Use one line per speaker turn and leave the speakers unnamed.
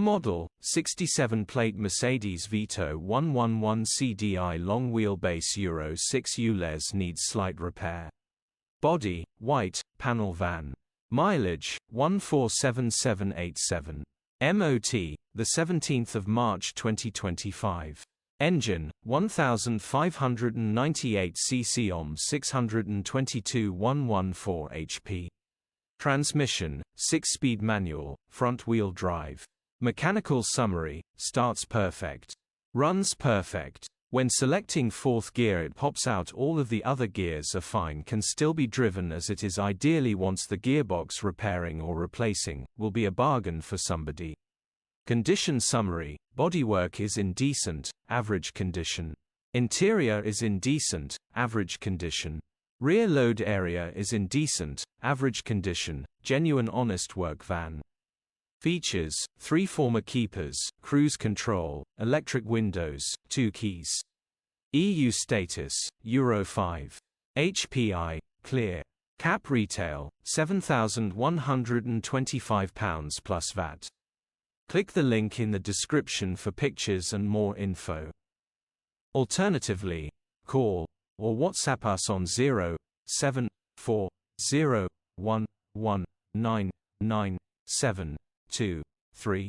Model, 67-plate Mercedes Vito 111 CDI long wheelbase Euro 6 ULEZ needs slight repair. Body, white, panel van. Mileage, 147787. MOT, the 17th of March 2025. Engine, 1598 cc ohm 622 114 HP. Transmission, 6-speed manual, front-wheel drive. Mechanical summary, starts perfect. Runs perfect. When selecting fourth gear it pops out all of the other gears are fine, can still be driven as it is, ideally wants the gearbox repairing or replacing, will be a bargain for somebody. Condition summary, bodywork is in decent, average condition. Interior is in decent, average condition. Rear load area is in decent, average condition, genuine honest work van. Features, 3 former keepers, cruise control, electric windows, 2 keys. EU status, Euro 5. HPI, clear. Cap retail, £7,125 plus VAT. Click the link in the description for pictures and more info. Alternatively, call or WhatsApp us on 07401199973.